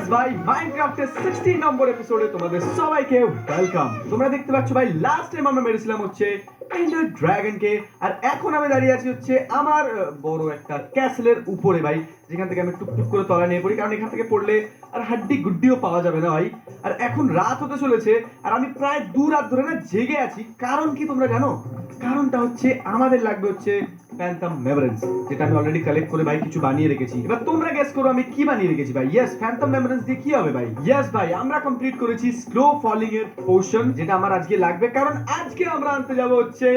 Yes ভাই, মাইনক্রাফটের 16 নম্বর এপিসোডে তোমাদের সবাইকে ওয়েলকাম। তোমরা দেখতে পাচ্ছ ভাই, লাস্ট টাইম আমরা মেরেছিলাম হচ্ছে এন্ডার ড্রাগনকে, আর এখন আমি দাঁড়িয়ে আছি হচ্ছে আমার বড় একটা ক্যাসেলের উপরে ভাই, যেখান থেকে আমি টুকটুক করে তলা নিয়ে পড়ি, কারণ এখান থেকে পড়লে আর হাড্ডি গুড্ডিও পাওয়া যাবে না ভাই। আর এখন রাত হতে চলেছে, আর আমি প্রায় 2 রাত ধরে না জেগে আছি। কারণ কি তোমরা জানো? কারণটা হচ্ছে আমাদের লাগবে হচ্ছে ফ্যান্টম মেমোরেন্স, যেটা আমি অলরেডি কালেক্ট করে ভাই কিছু বানিয়ে রেখেছি। এবার তোমরা গেস করো আমি কি বানিয়ে রেখেছি ভাই। ইয়েস, ফ্যান্টম মেমোরেন্স দিয়ে কি হবে ভাই? ইয়েস ভাই, আমরা কমপ্লিট করেছি স্লো ফলিং এর পোর্শন, যেটা আমার আজকে লাগবে, কারণ আজকে আমরা আনতে যাব হচ্ছে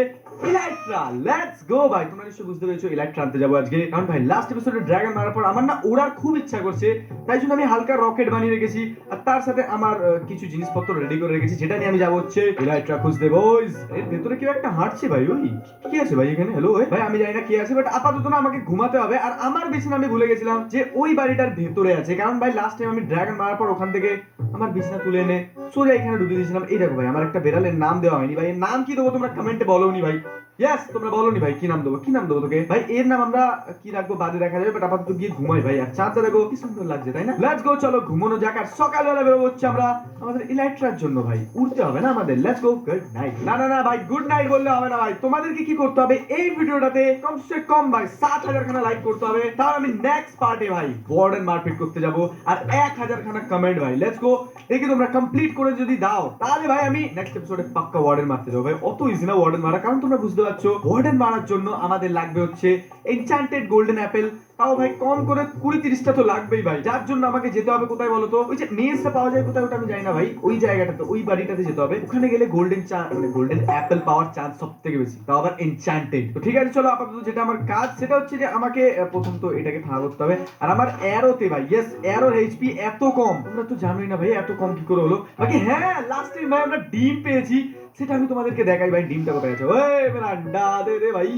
ইলাইট্রা। লেটস গো ভাই। তোমরা নিশ্চয়ই বুঝতে পেরেছো ইলাইট্রা আনতে যাবো আজকে, কারণ ভাই লাস্ট এপিসোডে ড্রাগন মারার পর আমার না ওড়ার খুব ইচ্ছা করছে, তাই জন্য আমি হালকা রকেট বানিয়ে রেখেছি, আর তার সাথে আমার কিছু জিনিসপত্র রেডি করে রেখেছি, যেটা নিয়ে আমি যাবো হচ্ছে ইলাইট্রা খুঁজতে। বয়স, এর ভেতরে কেউ একটা হাঁটছে ভাই। ওই কি আছে ভাই এখানে? হ্যালো ভাই, আমি জানি না কি আছে, বাট আপাতত না আমাকে ঘুমাতে হবে। আর আমার বিছানা আমি ভুলে গেছিলাম যে ওই বাড়িটার ভেতরে আছে, কারণ ভাই লাস্ট টাইম আমি ড্রাগন মারার পর ওখান থেকে আমার বিছানা তুলে এনে সোজা এখানে ঢুকিয়ে দিয়েছিলাম। এই দেখো ভাই, আমার একটা বেড়ালের নাম দেওয়া হয়নি ভাই। এর নাম কি দেবো তোমরা কমেন্টে বলোনি ভাই। ইয়েস, তোমরা বলোনি ভাই কি নাম দেবো, কি নাম দেবো তোকে ভাই? এর নাম আমরা কি রাখবো বাদে দেখা যাবে, বাট আপাতত গিয়ে ঘুমাই ভাই। আর চাঁদটা দেখো কি সুন্দর লাগছে, তাই না? লেটস গো, চলো ঘুমানো যাক। আর সকালবেলা বেরোবো হচ্ছে আমরা আমাদের ইলাইট্রার জন্য ভাই। উঠতে হবে না আমাদের। Let's go, good night. না না না ভাই, গুড নাইট বললে হবে না ভাই। তোমাদেরকে কি করতে হবে, এই ভিডিওটাতে কমসে কম ভাই 7,000 খানা লাইক করতে হবে, তাহলে আমি নেক্সট পার্টে ভাই ওয়ার্ডেন মারপিট করতে যাব। আর 1,000 খানা কমেন্ট ভাই। লেটস গো, দেখি তোমরা কমপ্লিট করে যদি দাও, তাহলে ভাই আমি নেক্সট এপিসোডে পাক্কা ওয়ার্ডেন মারতে যাবো ভাই। অত ইজি না ওয়ার্ডেন মারা, কারণ তোমরা বুঝতে পারছো ওয়ার্ডেন মারার জন্য আমাদের লাগবে হচ্ছে এনচ্যান্টেড গোল্ডেন অ্যাপেল। তাও ভাই কম করে 20-30টা তো লাগবেই ভাই, যার জন্য আমাকে যেতে হবে কোথায় বলো তো? ওই যে মেজটা পাওয়া যায় কোথায়, ওটা আমি জানি না ভাই। ওই জায়গাটাতে, ওই বাড়িটাতে যেতে হবে। ওখানে গেলে গোল্ডেন মানে গোল্ডেন অ্যাপেল পাওয়ার চান্স সবথেকে বেশি, তাও আবার এনচ্যান্টেড। তো ঠিক আছে, চলো আপাতত যেটা আমার কাজ সেটা হচ্ছে যে আমাকে প্রথম তো এটাকে ভাঙা করতে হবে। আর আমার অ্যারোতে ভাই, ইয়েস, অ্যারোর এইচপি এত কম, তোমরা তো জানোই না ভাই এত কম কি করে হলো। বাকি হ্যাঁ, লাস্ট টাইম ভাই আমরা ডিম পেয়েছি, সেটা আমি তোমাদেরকে দেখাই ভাই। ডিমটা কোথায় আছে? ওই মেরা আন্ডা দে দে ভাই।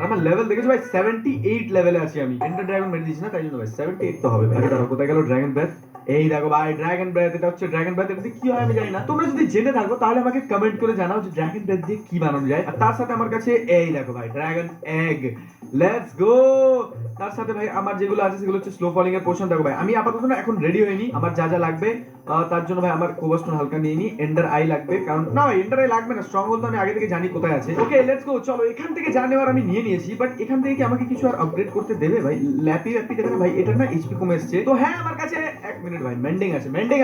আমার লেভেল দেখেছো ভাই, 78 লেভেলে আছি আমি। এন্ডার ড্রাগন মেরে দিয়েছি না, তাই জন্য ভাই 78 তো হবে ভাই। দাঁড়াও, কোথায় গেল ড্রাগন ব্রেথ? এই দেখো ভাই, ড্রাগন ব্রেথ। এটা হচ্ছে ড্রাগন ব্রেথ। এটাতে কি হয় আমি জানি না, তোমরা যদি জেনে থাকো তাহলে আমাকে কমেন্ট করে জানাও যে ড্রাগন ব্রেথ দিয়ে কি বানানো যায়। আর তার সাথে আমার কাছে এই দেখো ভাই ড্রাগন এগ। Let's go. তার সাথে ভাই আমার যেগুলো আছে সেগুলো হচ্ছে স্লো ফলিং এর পোর্শন। দেখো ভাই, আমি আপাতত না এখন রেডি হইনি। আমার যা যা লাগবে তার জন্য ভাই আমার কোবাস্টোন হালকা নিয়ে নি। এন্ডার আই লাগবে, কারণ না ভাই এন্ডার আই লাগবে না, স্ট্রং হোল্ড আমি আগে থেকে জানি কোথায় আছে। ওকে লেটস গো, চলো এখান থেকে যা নেওয়ার আমি নিয়ে নিয়েছি, বাট এখান থেকে কি আমাকে কিছু আর আপগ্রেড করতে দেবে ভাই? ল্যাপি দেবে না ভাই? এটা না এইচপি কমে এসেছে। তো হ্যাঁ, আমার কাছে 1 মিনিট ভাই, মেন্ডিং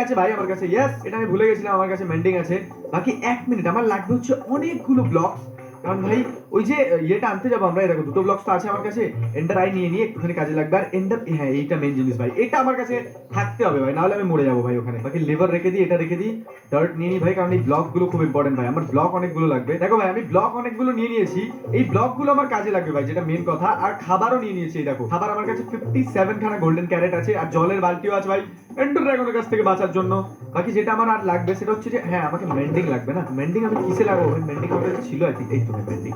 আছে ভাই আমার কাছে। ইয়েস, এটা আমি ভুলে গেছিলাম, আমার কাছে মেন্ডিং আছে। বাকি 1 মিনিট, আমার লাগবে হচ্ছে অনেকগুলো ব্লকস, কারণ ভাই ওই যে ইয়েটা আনতে যাবো আমরা। দেখো 2টো ব্লকস তো আছে আমার কাছে। এন্ডার আই নিয়ে একটুখানি কাজে লাগবে। আর এন্ডার, হ্যাঁ এইটা মেইন জিনিস ভাই, এটা আমার কাছে থাকতে হবে ভাই, নাহলে আমি মরে যাবো ভাই ওখানে। বাকি লিভার রেখে দিই, এটা রেখে দিই। ডার্ট নিয়ে নিই ভাই, কারণ এই ব্লক গুলো খুব ইম্পর্টেন্ট ভাই। আমার ব্লক অনেকগুলো লাগবে। দেখো ভাই, আমি ব্লক অনেকগুলো নিয়ে নিয়েছি, এই ব্লক গুলো আমার কাজে লাগবে ভাই, যেটা মেইন কথা। আর খাবারও নিয়ে নিয়েছি। দেখো খাবার আমার কাছে 57 খানা গোল্ডেন ক্যারেট আছে, আর জলের বালতিও আছে ভাই এন্ডার ড্রাগনের কাছ থেকে বাঁচার জন্য। বাকি যেটা আমার আর লাগবে সেটা হচ্ছে যে হ্যাঁ, আমাকে মেন্ডিং লাগবে না। মেন্ডিং আমি কিসে লাগাবো ভাই? মেন্ডিং আমার কাছে ছিল আর কি। এই তো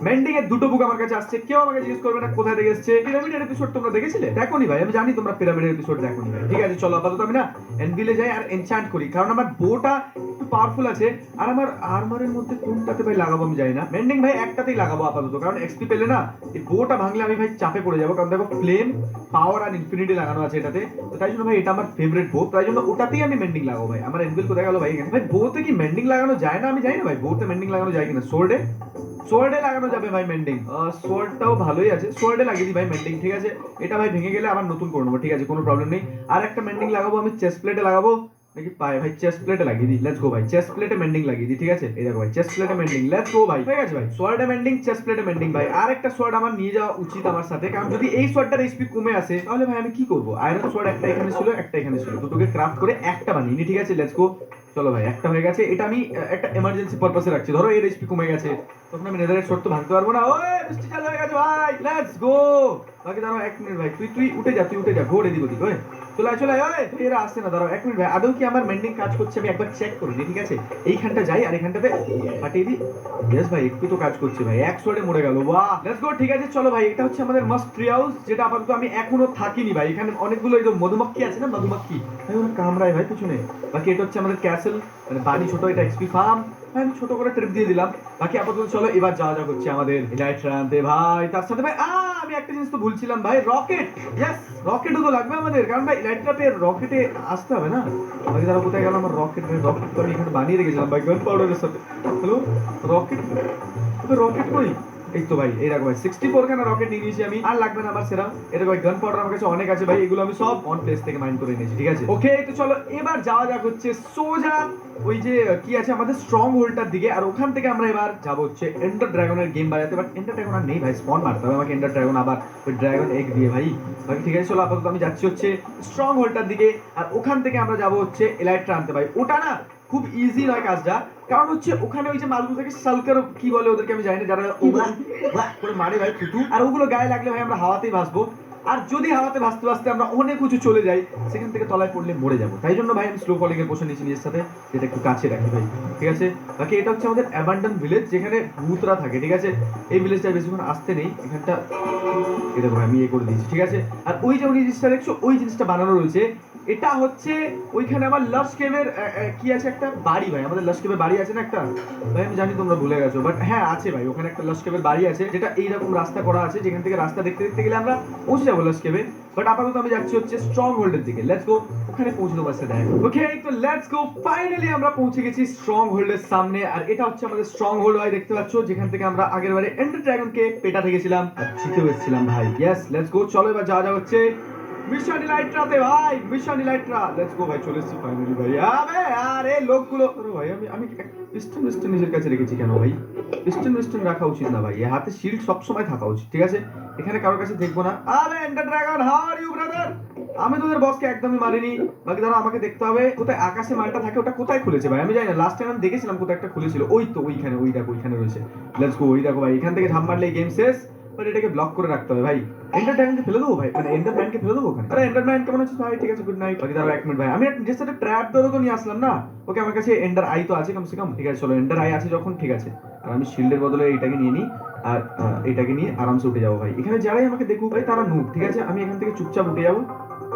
মেন্ডিং এর 2টো বুক আমার কাছে আসছে। কেউ আমাকে জিজ্ঞেস করবে না কোথায় থেকে এসেছে। পিরামিডের এপিসোড তোমরা দেখেছিলে? দেখোনি ভাই, আমি জানি তোমরা পিরামিডের এপিসোড দেখোনি ভাই। ঠিক আছে, চলো আপাতত আমি না এনভিলে যাই আর এনচ্যান্ট করি, কারণ আমার বোটা একটু পাওয়ারফুল আছে। আর আমার আর্মারের মধ্যে কোনটাতে ভাই লাগাবো আমি জানি না। মেন্ডিং ভাই একটাতেই লাগাবো আপাতত, কারণ এক্সপি পেলে না এই বোটা ভাঙলে আমি ভাই চাপে পড়ে যাবো। কারণ দেখো ফ্লেম, পাওয়ার আর ইনফিনিটি লাগানো আছে এটাতে, তো তাই জন্য ভাই এটা আমার ফেভারিট বো, তাই জন্য ওটাতেই আমি মেন্ডিং লাগাবো ভাই। আমার এনভিল কোথায় গেল ভাই? এখানে ভাই। বোতে কি মেন্ডিং লাগানো যায় না? আমি জানি না ভাই বোতে মেন্ডিং লাগানো যায় কিনা। সোর্ডে লাগানো যাবে ভাই মেন্ডিং। সোর্ডটাও ভালোই আছে, সোর্ডে লাগিয়ে দিই ভাই মেন্ডিং। ঠিক আছে, এটা ভাই ভেঙে গেলে আবার নতুন করে নেবো। ঠিক আছে, কোনো প্রবলেম নেই। আর একটা মেন্ডিং লাগাবো আমি চেস্ট প্লেটে লাগাবো, নাকি পায়ে ভাই? চেস্ট প্লেটে লাগিয়ে দিই। লেটস গো ভাই, চেস্ট প্লেটে মেন্ডিং লাগিয়ে দিই। ঠিক আছে, এই দেখো ভাই চেস্ট প্লেটে মেন্ডিং। লেটস গো ভাই, ঠিক আছে ভাই। সোয়ার্ডে মেন্ডিং, চেস্ট প্লেটে মেন্ডিং ভাই। আর একটা সোয়ার্ড আমার নিয়ে যাওয়া উচিত আমার সাথে, কারণ যদি এই সোয়ার্ডটার এইচপি কমে আসে তাহলে ভাই আমি কি করবো? আয়রন সোয়ার্ড একটা এখানে ছিল, একটা এখানে ছিল, দুটোকে ক্রাফট করে একটা বানিয়ে নি। ঠিক আছে, লেটস গো। চলো ভাই, একটা হয়ে গেছে। এটা আমি একটা এমার্জেন্সি পারপাসে রাখছি। ধরো এর এইচপি কমে গেছে, তখন আমি নেদারের শর্ত ভাঙতে পারবো না। ওই বৃষ্টি চালু হয়ে গেছে ভাই, লেটস গো। বাকি দাঁড়াও 1 মিনিট ভাই, তুই উঠে যা, ঘোর এদিক ওদিক। ওই চলে এরা আসছে না। দাঁড়াও 1 মিনিট ভাই, আদৌ কি আমার মেন্ডিং কাজ করছে আমি একবার চেক করি। ঠিক আছে, এইখানটা যাই আর এখানটাতে ফাটিয়ে দিই। ইয়েস ভাই, একটু তো কাজ করছে ভাই। 1 শটে মরে গেল। বাহ, লেটস গো। ঠিক আছে চলো ভাই, এটা হচ্ছে আমাদের মাস্ট ট্রি হাউস, যেটা আপাতত আমি এখনো থাকিনি ভাই। এখানে অনেকগুলো এই মধুমাক্ষী আছে না, মধুমাক্ষী ভাই ওরা কামড়ায় ভাই পিছনে। বাকি এটা হচ্ছে আমাদের ক্যাসেল, মানে বাড়ি ছোট, এটা এক্সপি ফার্ম। আমি ছোট করে ট্রিপ দিয়ে দিলাম। বাকি আপাতত চলো এবার যাওয়া যাক হচ্ছে আমাদের ইলাইট্রা আনতে ভাই। তার সাথে ভাই আমি একটা জিনিস তো ভুলছিলাম ভাই, রকেট। ইয়েস, রকেটও তো লাগবে আমাদের, কারণ ভাই ইলাইট্রা পেয়ে রকেটে আসতে হবে না। বাকি তারা কোথায় গেল আমার রকেট? ভাই রকেট তো আমি এখানে বানিয়ে রেখেছিলাম ভাই গান পাউডারের সাথে। হ্যালো, রকেট, রকেট কই? এই তো ভাই, এই দেখো ভাই 64 খানা রকেট নিয়ে নিয়েছি আমি, আর লাগবে না আমার সেরা। এটা ভাই গান পাউডার আমার কাছে অনেক আছে ভাই, এগুলো আমি সব অন প্লেস থেকে মাইন করে নিয়েছি, ঠিক আছে। ওকে, তো চলো এবার যাওয়া যাক হচ্ছে সোজা ওই যে কি আছে আমাদের স্ট্রং হোল্ডটার দিকে, আর ওখান থেকে আমরা এবার যাব হচ্ছে এন্ডার ড্রাগনের গেম বাজাতে। বাট এন্ডার ড্রাগন আর নেই ভাই, স্পন মারতে হবে আমাকে এন্ডার ড্রাগন, আবার ওই ড্রাগন এগ দিয়ে ভাই। বাকি ঠিক আছে, চলো আপাতত আমি যাচ্ছি হচ্ছে স্ট্রং হোল্ডটার দিকে, আর ওখান থেকে আমরা যাব হচ্ছে এলাইট্রা আনতে। ভাই ওটা না খুব ইজি নয় কাজটা, কারণ হচ্ছে ওখানে ওই যে মালগুলো থেকে সালকার কি বলে ওদেরকে আমি জানি না, যারা করে মারে ভাই থুতু, আর ওগুলো গায়ে লাগলে ভাই আমরা হাওয়াতেই ভাসবো। আর যদি হাওয়াতে ভাসতে ভাসতে আমরা অনেক উঁচু চলে যাই, সেখান থেকে তলায় পড়লে মরে যাবো। তাই জন্য ভাই আমি স্লো ফলিং এর পোষণ নিয়েছি নিজের সাথে, যেটা একটু কাছে রাখি ভাই, ঠিক আছে। বাকি এটা হচ্ছে আমাদের অ্যাবান্ডন ভিলেজ, যেখানে ভূতরা থাকে, ঠিক আছে। এই ভিলেজটা বেশিক্ষণ আসতে নেই, এখানটা এটা ভাই আমি করে দিয়েছি, ঠিক আছে। আর ওই যে জিনিসটা দেখছো, ওই জিনিসটা বানানো রয়েছে, এটা হচ্ছে ওইখানে আমার লাশ কেভের কি আছে একটা বাড়ি ভাই, আমাদের লাশ কেভের বাড়ি আছে না একটা ভাই, আমি জানি তোমরা ভুলে গেছো, বাট হ্যাঁ আছে ভাই, ওখানে একটা লাশ কেভের বাড়ি আছে, যেটা এইরকম রাস্তা করা আছে, যেখান থেকে রাস্তা দেখতে দেখতে গেলে আমরা পৌঁছে যাবো লাশ কেভে। বাট আপাতত আমি যাচ্ছি হচ্ছে স্ট্রং হোল্ডের দিকে, লেটস গো, ওখানে পৌঁছে দেবো সাথে। ওকে, তো লেটস গো, ফাইনালি আমরা পৌঁছে গেছি স্ট্রং হোল্ডের সামনে, আর এটা হচ্ছে আমাদের স্ট্রং হোল্ড ভাই, দেখতে পাচ্ছো, যেখান থেকে আমরা আগের বারে এন্ডার ড্রাগনকে পেটা থেকেছিলাম আর জিতেও এসেছিলাম ভাই। ইয়েস, লেটস গো, চলো এবার যাওয়া যা হচ্ছে মিশন ইলাইট্রাতে ভাই, মিশন ইলাইট্রা, লেটস গো ভাই, চলে এসেছি ফাইনালি ভাই। আবে আরে লোকগুলো, আরে ভাই আমি আমি পিস্টন নিজের কাছে রেখেছি কেন ভাই? পিস্টন রাখা উচিত না ভাই, হাতে শিল্ড সব সময় থাকা উচিত, ঠিক আছে। এখানে কারোর কাছে দেখবো না। আরে ender dragon, how are you brother? আমি তোদের বসকে একদমই মারিনি। বাকি ধরো আমাকে দেখতে হবে কোথায় আকাশে মালটা থাকে, ওটা কোথায় খুলেছে ভাই আমি জানি না, লাস্ট টাইম আমি দেখেছিলাম কোথায় একটা খুলেছিল, ওই তো ওইখানে, ওই দেখো ওইখানে রয়েছে। লেটস গো, ওই দেখো ভাই, এখান থেকে ঝাম মারলে গেম শেষ। বাট এটাকে ব্লক করে রাখতে হবে ভাই। এন্ডার ড্রাগনকে ফেলে দেবো ভাই, মানে এন্ডার ম্যানকে ফেলে দেবো ওখানে। আরে এন্ডার ম্যান কেমন আছিস ভাই? ঠিক আছে, গুড নাইট। বাকি দাঁড়াও 1 মিনিট ভাই, আমি যে সাথে ট্র্যাপ ধরো তো নিয়ে আসলাম না। ওকে, আমার কাছে এন্ডার আই তো আছে কমসে কম, ঠিক আছে। চলো এন্ডার আই আছে যখন, ঠিক আছে। আর আমি শিল্ডের বদলে এইটাকে নিয়ে নিই, আর এইটাকে নিয়ে আরামসে উঠে যাবো ভাই। এখানে যারাই আমাকে দেখুক ভাই তারা নুব, ঠিক আছে। আমি এখান থেকে চুপচাপ উঠে যাবো,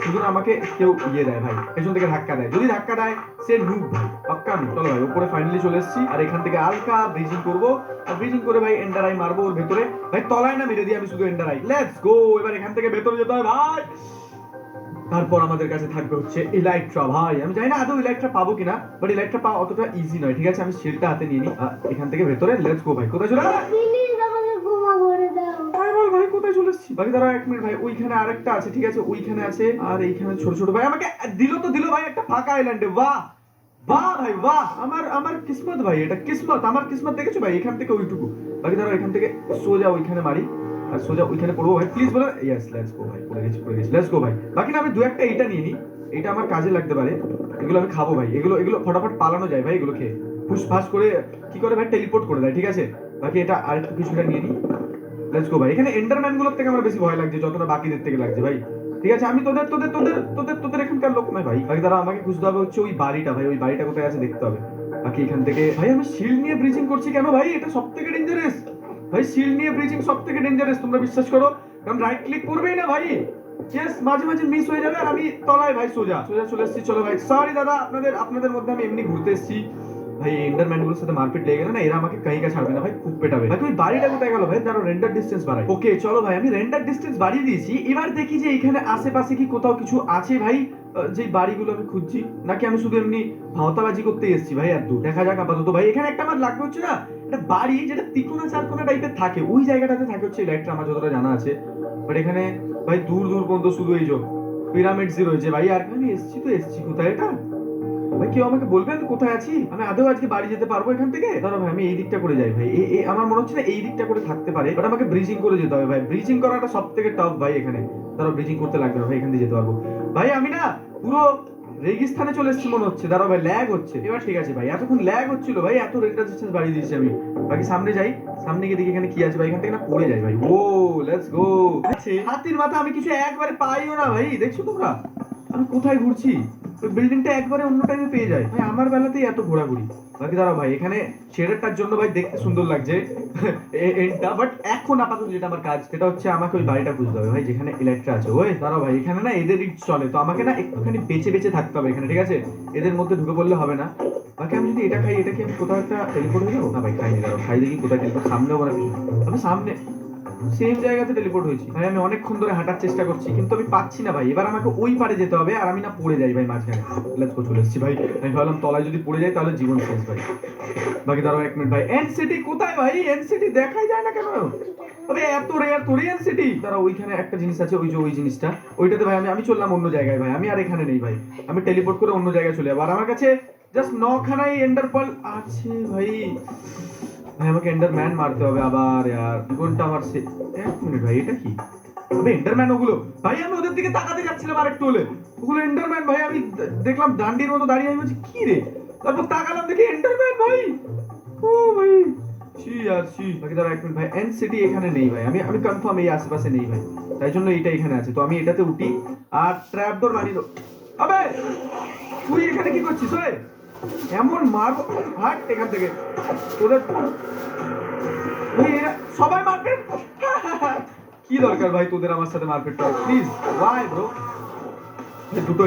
শুধু আমাকে কেউ দেয় ভাই, পেছন থেকে ধাক্কা দেয়, যদি ধাক্কা দেয় সে নুব ভাই, পাক্কা নুব। চলো ভাই, উপরে ফাইনালি চলে এসেছি, আর এখান থেকে হালকা ব্রিজিং করবো, আর ব্রিজিং করে ভাই এন্ডার আই মারবো ওর ভেতরে ভাই, তলায় না মেরে দিই আমি শুধু এন্ডার আই। লেটস গো, এবার এখান থেকে ভেতরে যেতে হয় ভাই। তারপর আমাদের কাছে থাকবে হচ্ছে ইলাইট্রা ভাই, আমি জানি না আদৌ ইলাইট্রা পাবো কিনা, বাট ইলাইট্রা পাওয়া অতটা ইজি নয়, ঠিক আছে। আমি শিল্ডটা হাতে নিয়ে নিই, এখান থেকে ভেতরে লেটস গো ভাই। কোথায় চলে ভাই, কোথায় চলে এসেছি? বাকি দাঁড়াও 1 মিনিট ভাই, ওইখানে আরেকটা আছে, ঠিক আছে, ওইখানে আছে, আর এইখানে ছোট ছোট ভাই আমাকে দিল ভাই একটা ফাঁকা আইল্যান্ডে। বাহ বাহ ভাই বাহ, আমার কিসমত ভাই, এটা কিসমত, আমার কিসমত দেখেছো ভাই, এখান থেকে ওইটুকু। বাকি দাঁড়াও এখান থেকে সোজা ওইখানে মারি, আর সোজা ওইখানে পড়বো ভাই, প্লিজ বলো। ইয়েস, লেটস গো ভাই, পড়ে গেছি লেটস গো ভাই। বাকি না আমি দু একটা এইটা নিয়ে নিই, এটা আমার কাজে লাগতে পারে, এগুলো আমি খাবো ভাই, এগুলো ফটাফট পালানো যায় ভাই, এগুলো খেয়ে ফুস ফাস করে কি করে ভাই টেলিপোর্ট করে দেয়, ঠিক আছে। বাকি এটা আরেকটু কিছুটা নিয়ে নিই, লেটস গো ভাই। এখানে এন্ডারম্যান গুলোর থেকে আমার বেশি ভয় লাগছে যতটা বাকিদের থেকে লাগছে ভাই, ঠিক আছে। আমি তোদের এখানকার লোক নয় ভাই। বাকি তারা আমাকে খুঁজতে হবে হচ্ছে ওই বাড়িটা ভাই, ওই বাড়িটা কোথায় আছে দেখতে হবে। বাকি এখান থেকে ভাই আমি শিল্ড নিয়ে ব্রিজিং করছি কেন ভাই? এটা সব থেকে ডেঞ্জারাস ভাই, শিল্ড নিয়ে ব্রিজিং সব থেকে ডেঞ্জারাস, তোমরা বিশ্বাস করো, কারণ রাইট ক্লিক করবেই না ভাই। ইয়েস, মাঝে মাঝে মিস হয়ে যাবে, আর আমি তলায় ভাই সোজা চলে এসেছি। চলো ভাই, সরি দাদা, আপনাদের মধ্যে আমি এমনি ঘুরতে এসেছি ভাই। এন্ডারম্যান গুলোর সাথে মারপিট লেগে গেল না, এরা আমাকে কাहीं কা ছাড়বে না ভাই, খুব পেটাবে ভাই। তুমি বাড়িটা কোথায় গেল ভাই? দাঁড়াও রেন্ডার ডিসটেন্স বাড়াই। ওকে চলো ভাই, আমি রেন্ডার ডিসটেন্স বাড়িয়ে দিয়েছি, এবার দেখি যে এখানে আশেপাশে কি কোথাও কিছু আছে ভাই, যে বাড়িগুলো আমি খুঁজছি, নাকি আমি শুধু এমনি ভাওতাবাজি করতে এসেছি ভাই। আর দূর দেখা যাক আপাতত ভাই। এখানে একটা আমার লাগবে হচ্ছে না একটা বাড়ি, যেটা তিকোনা চারকোনা টাইপের থাকে, ওই জায়গাটাতে থাকে হচ্ছে লাইটটা, আমার যতটা জানা আছে। বাট এখানে ভাই দূর পর্যন্ত শুধু এই যে পিরামিডসই রয়েছে ভাই। আর আমি এসেছি কোথায় এটা ভাই? কেউ আমাকে বলবে আমি কোথায় আছি? আমি আদৌ আজকে বাড়ি যেতে পারবো এখান থেকে? দাঁড়াও ভাই, আমি এই দিকটা করে যাই ভাই, আমার মনে হচ্ছে না এই দিকটা করে থাকতে পারে, বাট আমাকে ব্রিজিং করে যেতে হবে ভাই। ব্রিজিং করাটা সব থেকে টাফ ভাই এখানে। দাঁড়াও, ব্রিজিং করতে লাগবে না ভাই, এখান দিয়ে যেতে পারবো ভাই। আমি না পুরো রেগিস্তানে চলে এসেছি মনে হচ্ছে। দাঁড়াও ভাই, ল্যাগ হচ্ছে এবার, ঠিক আছে ভাই, এতক্ষণ ল্যাগ হচ্ছিল ভাই, এত রেন্ডার ডিসটেন্স বাড়িয়ে দিয়েছি আমি। বাকি সামনে যাই, সামনে গিয়ে দেখি এখানে কি আছে ভাই, এখান থেকে না পড়ে যাই ভাই। ও লেটস গো। হাতির মাথা আমি কিছু একবারে পাইও না ভাই, দেখছো তোমরা আমি কোথায় ঘুরছি? ওই বিল্ডিংটা একবারে অন্য টাইমে পেয়ে যায় ভাই, আমার বেলাতেই এত ঘোরাঘুরি। বাকি দাঁড়াও ভাই, এখানে শেডারটার জন্য ভাই দেখতে সুন্দর লাগছে এন্ডটা, বাট এখন আপাতত যেটা আমার কাজ, সেটা হচ্ছে আমাকে ওই বাড়িটা খুঁজতে হবে ভাই, যেখানে ইলেকট্রা আছে। ওই দাঁড়াও ভাই, এখানে না এদের রিচ চলে, তো আমাকে না একটুখানি বেঁচে থাকতে হবে এখানে, ঠিক আছে। এদের মধ্যে ঢুকে পড়লে হবে না। বাকি আমি যদি এটা খাই, এটা কি আমি কোথাও একটা টেলিপোর্ট হয়ে যাবো? না ভাই খাইনি, দাঁড়াও খাই দেখি কোথায় টেলিপোর্ট, সামনে ওরা আমি সামনে। সেম জায়গাতে টেলিপোর্ট হয়েছি ভাই। আমি অনেকক্ষণ ধরে হাঁটার চেষ্টা করছি কিন্তু আমি পাচ্ছি না ভাই। এবার আমাকে ওই পারে যেতে হবে আর আমি না পড়ে যাই ভাই মাঝখানে। লেটস গো, চলে এসেছি ভাই। আমি ভাবলাম তলায় যদি পড়ে যাই তাহলে জীবন শেষ ভাই। বাকি দাঁড়াও এক মিনিট ভাই। এনসিটি কোথায় ভাই? এনসিটি দেখাই যায় না কেন? তবে এত রেয়ার তোর এনসিটি। তারা ওইখানে একটা জিনিস আছে, ওই যে ওই জিনিসটা, ওইটাতে ভাই আমি চললাম অন্য জায়গায় ভাই। আমি আর এখানে নেই ভাই। আমি টেলিপোর্ট করে অন্য জায়গায় চলে যাবো। আর আমার কাছে জাস্ট 9খানাই এন্ডার পার্ল আছে ভাই। ভাই আমাকে এন্ডারম্যান মারতে হবে আবার ইয়ার। কোনটা আমার এক মিনিট ভাই, এটা কি? আবে এন্ডারম্যান ওগুলো ভাই। আমি ওদের দিকে তাকাতে যাচ্ছিলাম আর একটু হলে ওগুলো এন্ডারম্যান ভাই। আমি দেখলাম ডান্ডির মতো দাঁড়িয়ে। আমি বলছি কি রে? তারপর তাকালাম দেখি এন্ডারম্যান ভাই। ও ভাই ছি আর ছি। বাকি দাঁড়া এক মিনিট ভাই। এন সিটি এখানে নেই ভাই। আমি কনফার্ম এই আশেপাশে নেই ভাই। তাই জন্য এইটা এখানে আছে। তো আমি এটাতে উঠি আর ট্র্যাপ ডোর বানিয়ে দেবো। আবে তুই এখানে কি করছিস ওই? এমন মারবো হাট এখান থেকে তোদের। সবাই মারপিট। কি দরকার ভাই তোদের আমার সাথে মারপিট করা? Please why bro? দুটো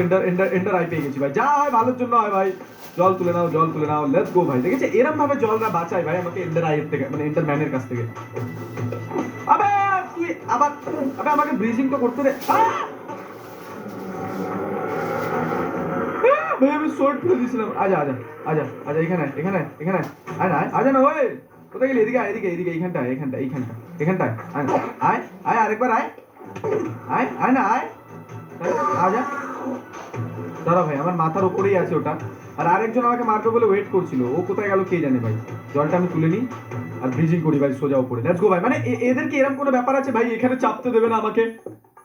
এন্ডার আই পেয়ে গেছি ভাই। যা হয় ভালোর জন্য হয় ভাই। জল তুলে নাও, জল তুলে নাও। লেটস গো ভাই। দেখেছে এরকম ভাবে জলরা বাঁচায় ভাই আমাকে এন্ডার আইয়ের থেকে, মানে এন্ডার ম্যানের কাছ থেকে। আবে তুই আবার আবে আমাকে ব্রিজিং তো করতে দে। ভাই আমি শর্ট ফেলে দিয়েছিলাম। আজা আজা আজা আজা এখানে এখানে এখানে আয় না আজা না ওই কোথায় গেলি? এদিকে এদিকে এদিকে এইখানটা এইখানটা এইখানটা এখানটায় আয় আয় আয় আরেকবার আয় আয় আয় না আয় আজা। দাঁড়া ভাই, আমার মাথার উপরেই আছে ওটা। আর আরেকজন আমাকে মারবে বলে ওয়েট করছিল। ও কোথায় গেল কে জানে ভাই। জলটা আমি তুলে নিই আর ব্রিজিং করি ভাই সোজা উপরে। লেটস গো ভাই। মানে এদেরকে এরকম কোনো ব্যাপার আছে ভাই এখানে চাপতে দেবে না আমাকে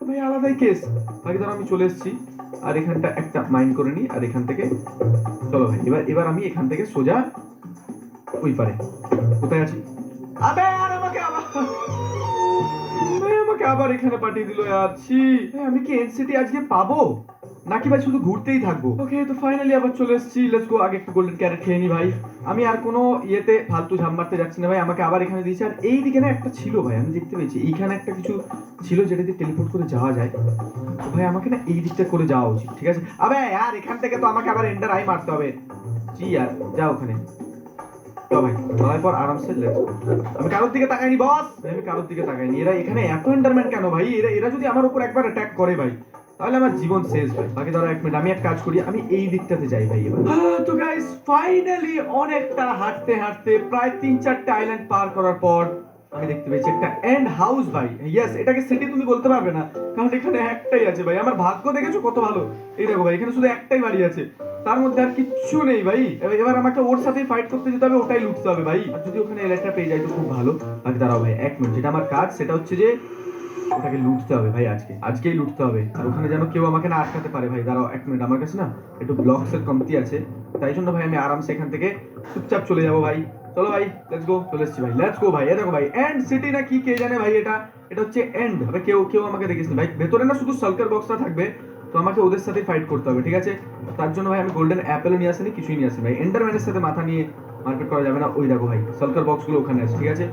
ভাই? আলাদাই কেস। বাকি ধরো আমি চলে এসেছি আর এখানটা একটা মাইন্ড করে নিই আর এখান থেকে চলো ভাই। এবার আমি এখান থেকে সোজা ওই পারে কোথায় আছি। আবে আর আমাকে আবার এখানে পাঠিয়ে দিল। আছি আমি কি এনসিটি আজকে পাবো নাকি ভাই শুধু ঘুরতেই থাকবো? ওকে তো ফাইনালি আবার চলে এসেছি। Let's go. আগে একটু গোল্ডেন ক্যারেট খেয়ে নি ভাই। আমি আর কোনো ইয়েতে ফালতু ঝাম মারতে যাচ্ছি না ভাই। আমাকে আবার এখানে দিয়েছে। আর এই দিকে না একটা ছিল ভাই, আমি দেখতে পেয়েছি এইখানে একটা কিছু ছিল যেটা দিয়ে টেলিপোর্ট করে যাওয়া যায়। ভাই আমাকে না এই দিকটা করে যাওয়া উচিত, ঠিক আছে? আবে আর এখান থেকে তো আমাকে আবার এন্ডার আই মারতে হবে। জি আর যাও ওখানে ভাই। বলার পর আরামসে আমি কারোর দিকে তাকাইনি বস। আমি কারোর দিকে তাকাইনি। এরা এখানে এত এন্ডারম্যান কেন ভাই? এরা যদি আমার উপর একবার অ্যাটাক করে ভাই তাহলে আমার জীবন শেষ ভাই। বাকি ধরো এক মিনিট আমি এক কাজ করি, আমি এই দিকটাতে যাই ভাই এবার। তো গাইস ফাইনালি অনেকটা হাঁটতে হাঁটতে প্রায় 3-4টা আইল্যান্ড পার করার পর আমি দেখতে পেয়েছি একটা এন্ড হাউস ভাই। ইয়েস, এটাকে সিটি তুমি বলতে পারবে না কারণ এখানে একটাই আছে ভাই। আমার ভাগ্য দেখেছো কত ভালো। এই দেখো ভাই এখানে শুধু একটাই বাড়ি আছে, তার মধ্যে আর কিচ্ছু নেই ভাই। এবার আমাকে ওর সাথেই ফাইট করতে যেতে হবে, ওটাই লুটতে হবে ভাই। আর যদি ওখানে এলাকা পেয়ে যাই তো খুব ভালো। বাকি দাঁড়াও ভাই এক মিনিট, যেটা আমার কাজ সেটা হচ্ছে যে ওটাকে লুটতে হবে ভাই। আজকেই লুটতে হবে। আর ওখানে যেন কেউ আমাকে না আটকাতে পারে ভাই। দাঁড়াও এক মিনিট, আমার কাছে না একটু ব্লকসের কমতি আছে, তাই জন্য ভাই আমি আরামসে এখান থেকে চুপচাপ চলে যাবো ভাই। চলো ভাই লেটস গো। চলে এসেছি ভাই। লেটস গো ভাই। দেখো ভাই এন্ড সিটি না কি কে জানে ভাই। এটা হচ্ছে এন্ড হবে। কেউ আমাকে দেখিস ভাই। ভেতরে না শুধু সার্কেল বক্সটা থাকবে, তো আমাকে ওদের সাথে ফাইট করতে হবে, ঠিক আছে? তার জন্য ভাই আমি গোল্ডেন অ্যাপেলও নিয়ে আসিনি, কিছুই নিয়ে আসি ভাই। এন্ডারম্যানের সাথে মাথা নিয়ে মারপিট করা যাবে না। ওই দেখো ভাই সার্কেল বক্সগুলো ওখানে আছে, ঠিক আছে?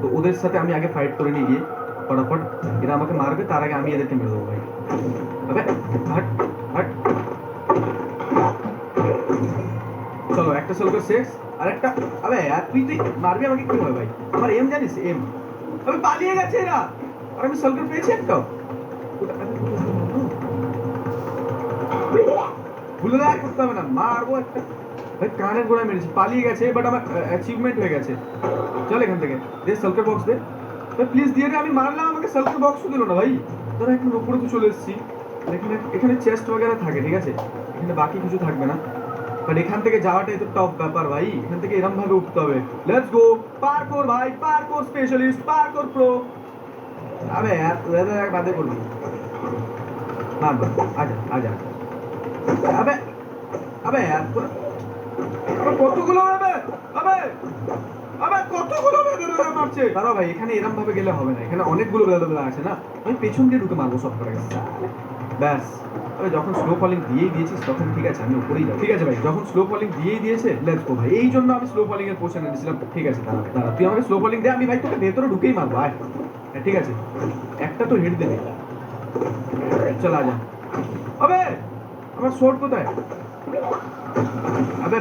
তো ওদের সাথে আমি আগে ফাইট করে নিয়ে গিয়ে ফটাফট এরা আমাকে মারবে, তার আগে আমি এদেরকে মেরে দেবো ভাই। আবে হাট হাট। চলো একটা সার্কেল শেষ। আর একটা আবে তুই মারবি আমাকে কি হয় ভাই? আমার এম জানিস? এম আবে পালিয়ে গেছে এরা। আর আমি সার্কেল পেয়েছি একটাও। ভুলে দেখ করতে হবে না, মারবো একটা ভাই। কানের গোড়ায় মেরেছি, পালিয়ে গেছে বাট আমার অ্যাচিভমেন্ট হয়ে গেছে। চল এখান থেকে দে সার্কেল বক্স দে ভাই প্লিজ দিয়ে দে। আমি মারলাম, আমাকে সার্কেল বক্সও দিল না ভাই। ধরো এখন উপরে তো চলে এসেছি। এখানে চেস্ট वगैरह থাকে, ঠিক আছে? এখানে বাকি কিছু থাকবে না, বাট এখান থেকে যাওয়াটাই তো টপ ব্যাপার ভাই। এখান থেকে এরকম ভাবে উঠতে হবে। লেটস গো পারকোর ভাই, পারকোর স্পেশালিস্ট, পারকোর প্রো। আবে यार তুই বাদে করবি মার মার। আজা আজা। আবে আবে यार আবে কতগুলো আবে আবে আবে কতগুলো মারছে। দাঁড়াও ভাই, এখানে এরকম ভাবে গেলে হবে না। এখানে অনেকগুলো বেলা আছে না, আমি পেছন দিয়ে ঢুকে মারবো সব করে। ব্যাস। আরে যখন স্লো ফলিং দিয়েই দিয়েছিস তখন ঠিক আছে, আমি উপরেই যাবো। ঠিক আছে ভাই, যখন স্লো ফলিং দিয়েই দিয়েছে লেটস গো ভাই। এই জন্য আমি স্লো ফলিং এর পোশন এনেছিলাম। ঠিক আছে দাঁড়া তুই আমাকে স্লো ফলিং দে, আমি ভাই তোকে ভেতরে ঢুকেই মারবো। আয় ঠিক আছে, একটা তো হিট দেবে। চল আজা। আবে আমার শর্ট কোথায়? আবে